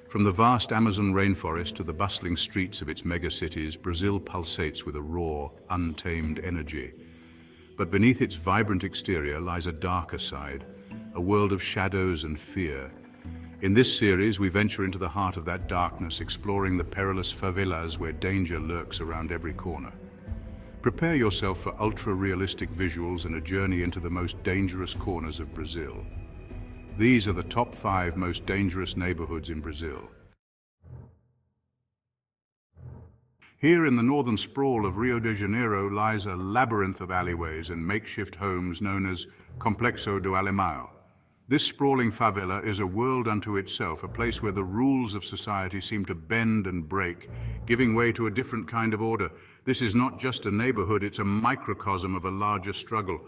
From the vast Amazon rainforest to the bustling streets of its megacities, Brazil pulsates with a raw, untamed energy. But beneath its vibrant exterior lies a darker side, a world of shadows and fear. In this series, we venture into the heart of that darkness, exploring the perilous favelas where danger lurks around every corner. Prepare yourself for ultra-realistic visuals and a journey into the most dangerous corners of Brazil. These are the top 5 most dangerous neighborhoods in Brazil. Here in the northern sprawl of Rio de Janeiro lies a labyrinth of alleyways and makeshift homes known as Complexo do Alemão. This sprawling favela is a world unto itself, a place where the rules of society seem to bend and break, giving way to a different kind of order. This is not just a neighborhood, it's a microcosm of a larger struggle.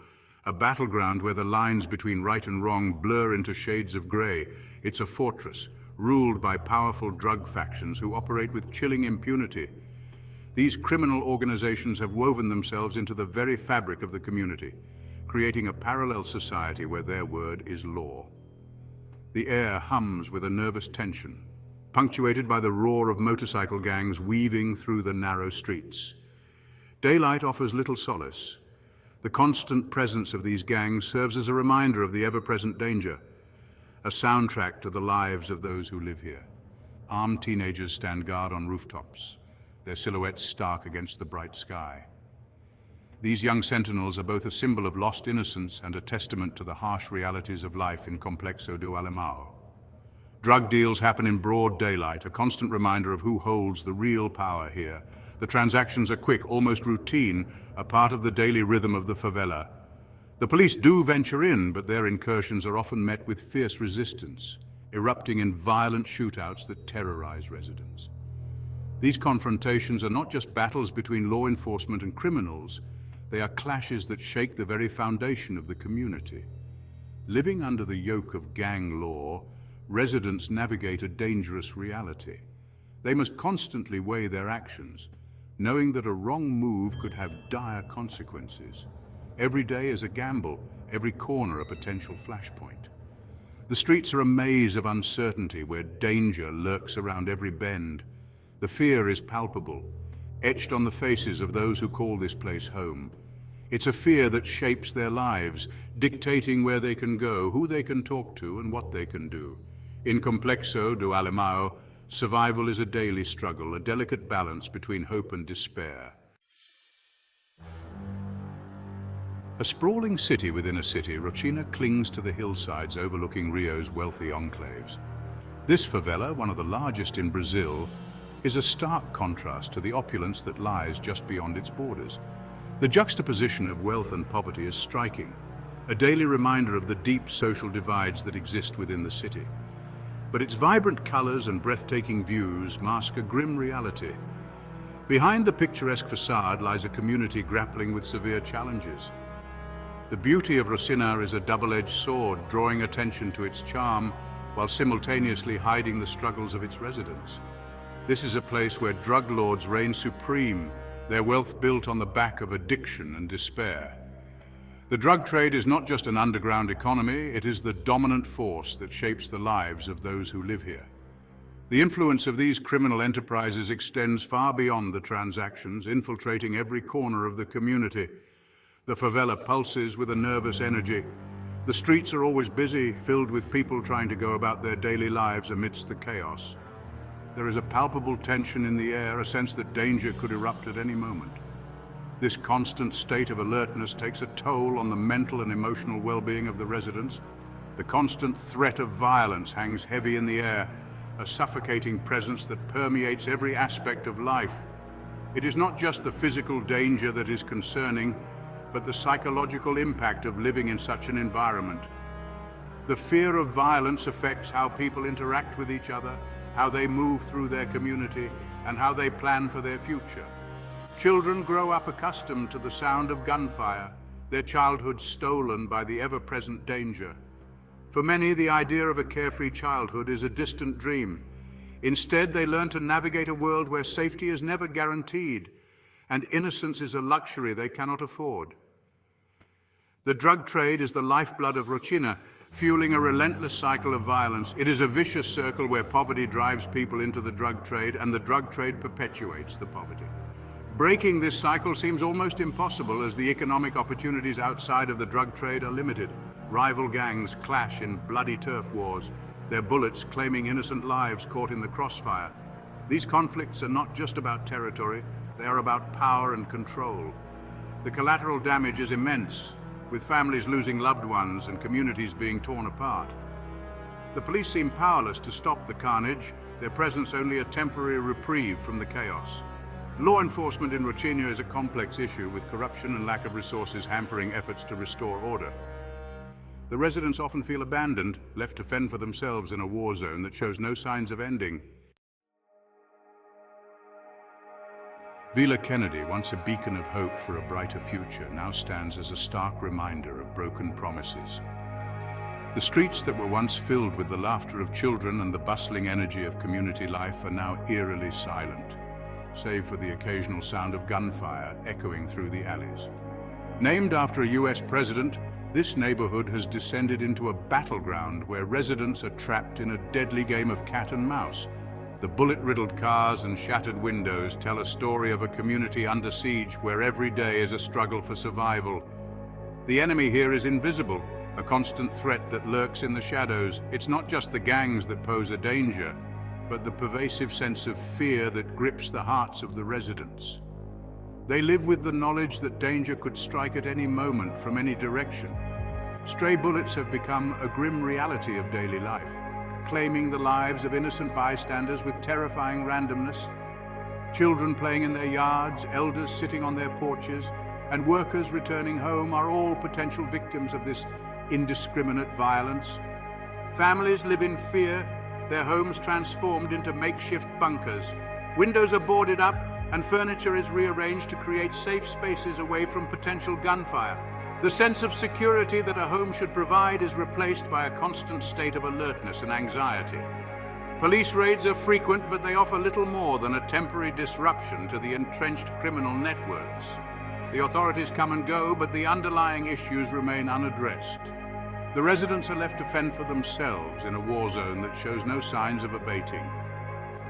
A battleground where the lines between right and wrong blur into shades of grey. It's a fortress, ruled by powerful drug factions who operate with chilling impunity. These criminal organizations have woven themselves into the very fabric of the community, creating a parallel society where their word is law. The air hums with a nervous tension, punctuated by the roar of motorcycle gangs weaving through the narrow streets. Daylight offers little solace. The constant presence of these gangs serves as a reminder of the ever-present danger, a soundtrack to the lives of those who live here. Armed teenagers stand guard on rooftops, their silhouettes stark against the bright sky. These young sentinels are both a symbol of lost innocence and a testament to the harsh realities of life in Complexo do Alemão. Drug deals happen in broad daylight, a constant reminder of who holds the real power here. The transactions are quick, almost routine, a part of the daily rhythm of the favela. The police do venture in, but their incursions are often met with fierce resistance, erupting in violent shootouts that terrorize residents. These confrontations are not just battles between law enforcement and criminals, they are clashes that shake the very foundation of the community. Living under the yoke of gang law, residents navigate a dangerous reality. They must constantly weigh their actions, knowing that a wrong move could have dire consequences. Every day is a gamble, every corner a potential flashpoint. The streets are a maze of uncertainty where danger lurks around every bend. The fear is palpable, etched on the faces of those who call this place home. It's a fear that shapes their lives, dictating where they can go, who they can talk to, and what they can do. In Complexo do Alemão, survival is a daily struggle, a delicate balance between hope and despair. A sprawling city within a city, Rocinha clings to the hillsides overlooking Rio's wealthy enclaves. This favela, one of the largest in Brazil, is a stark contrast to the opulence that lies just beyond its borders. The juxtaposition of wealth and poverty is striking, a daily reminder of the deep social divides that exist within the city. But its vibrant colors and breathtaking views mask a grim reality. Behind the picturesque facade lies a community grappling with severe challenges. The beauty of Rocinha is a double-edged sword, drawing attention to its charm while simultaneously hiding the struggles of its residents. This is a place where drug lords reign supreme, their wealth built on the back of addiction and despair. The drug trade is not just an underground economy, it is the dominant force that shapes the lives of those who live here. The influence of these criminal enterprises extends far beyond the transactions, infiltrating every corner of the community. The favela pulses with a nervous energy. The streets are always busy, filled with people trying to go about their daily lives amidst the chaos. There is a palpable tension in the air, a sense that danger could erupt at any moment. This constant state of alertness takes a toll on the mental and emotional well-being of the residents. The constant threat of violence hangs heavy in the air, a suffocating presence that permeates every aspect of life. It is not just the physical danger that is concerning, but the psychological impact of living in such an environment. The fear of violence affects how people interact with each other, how they move through their community, and how they plan for their future. Children grow up accustomed to the sound of gunfire, their childhood stolen by the ever-present danger. For many, the idea of a carefree childhood is a distant dream. Instead, they learn to navigate a world where safety is never guaranteed, and innocence is a luxury they cannot afford. The drug trade is the lifeblood of Rocinha, fueling a relentless cycle of violence. It is a vicious circle where poverty drives people into the drug trade and the drug trade perpetuates the poverty. Breaking this cycle seems almost impossible as the economic opportunities outside of the drug trade are limited. Rival gangs clash in bloody turf wars, their bullets claiming innocent lives caught in the crossfire. These conflicts are not just about territory, they are about power and control. The collateral damage is immense, with families losing loved ones and communities being torn apart. The police seem powerless to stop the carnage, their presence only a temporary reprieve from the chaos. Law enforcement in Rocinha is a complex issue, with corruption and lack of resources hampering efforts to restore order. The residents often feel abandoned, left to fend for themselves in a war zone that shows no signs of ending. Villa Kennedy, once a beacon of hope for a brighter future, now stands as a stark reminder of broken promises. The streets that were once filled with the laughter of children and the bustling energy of community life are now eerily silent, save for the occasional sound of gunfire echoing through the alleys. Named after a US president, this neighborhood has descended into a battleground where residents are trapped in a deadly game of cat and mouse. The bullet-riddled cars and shattered windows tell a story of a community under siege where every day is a struggle for survival. The enemy here is invisible, a constant threat that lurks in the shadows. It's not just the gangs that pose a danger, but the pervasive sense of fear that grips the hearts of the residents. They live with the knowledge that danger could strike at any moment from any direction. Stray bullets have become a grim reality of daily life, claiming the lives of innocent bystanders with terrifying randomness. Children playing in their yards, elders sitting on their porches, and workers returning home are all potential victims of this indiscriminate violence. Families live in fear, their homes transformed into makeshift bunkers. Windows are boarded up and furniture is rearranged to create safe spaces away from potential gunfire. The sense of security that a home should provide is replaced by a constant state of alertness and anxiety. Police raids are frequent, but they offer little more than a temporary disruption to the entrenched criminal networks. The authorities come and go, but the underlying issues remain unaddressed. The residents are left to fend for themselves in a war zone that shows no signs of abating.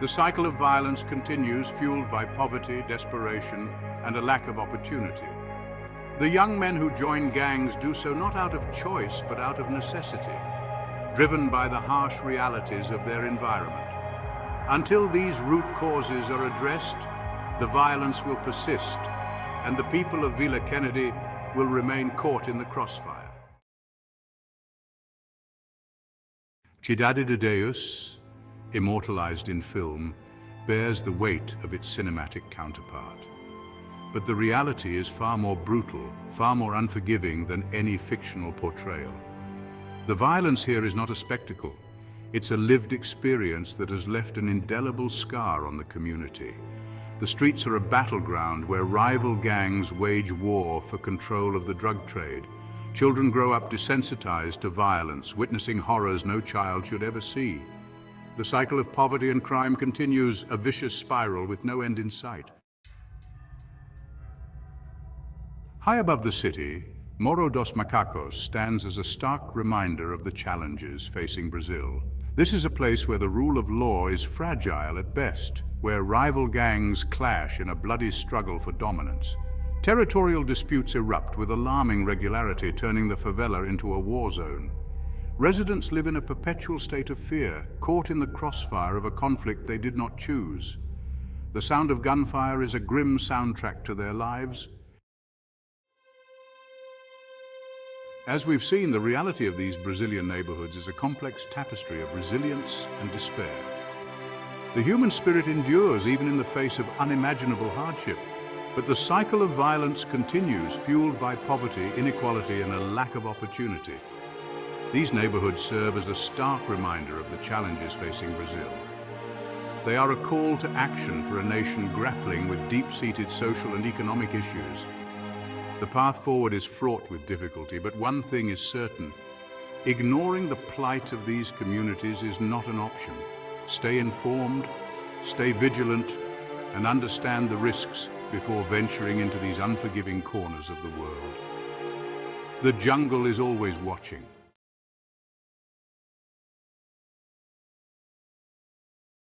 The cycle of violence continues, fueled by poverty, desperation, and a lack of opportunity. The young men who join gangs do so not out of choice, but out of necessity, driven by the harsh realities of their environment. Until these root causes are addressed, the violence will persist, and the people of Villa Kennedy will remain caught in the crossfire. Cidade de Deus, immortalized in film, bears the weight of its cinematic counterpart. But the reality is far more brutal, far more unforgiving than any fictional portrayal. The violence here is not a spectacle. It's a lived experience that has left an indelible scar on the community. The streets are a battleground where rival gangs wage war for control of the drug trade. Children grow up desensitized to violence, witnessing horrors no child should ever see. The cycle of poverty and crime continues, a vicious spiral with no end in sight. High above the city, Morro dos Macacos stands as a stark reminder of the challenges facing Brazil. This is a place where the rule of law is fragile at best, where rival gangs clash in a bloody struggle for dominance. Territorial disputes erupt with alarming regularity, turning the favela into a war zone. Residents live in a perpetual state of fear, caught in the crossfire of a conflict they did not choose. The sound of gunfire is a grim soundtrack to their lives. As we've seen, the reality of these Brazilian neighborhoods is a complex tapestry of resilience and despair. The human spirit endures even in the face of unimaginable hardship, but the cycle of violence continues, fueled by poverty, inequality, and a lack of opportunity. These neighborhoods serve as a stark reminder of the challenges facing Brazil. They are a call to action for a nation grappling with deep-seated social and economic issues. The path forward is fraught with difficulty, but one thing is certain: ignoring the plight of these communities is not an option. Stay informed, stay vigilant, and understand the risks before venturing into these unforgiving corners of the world. The jungle is always watching.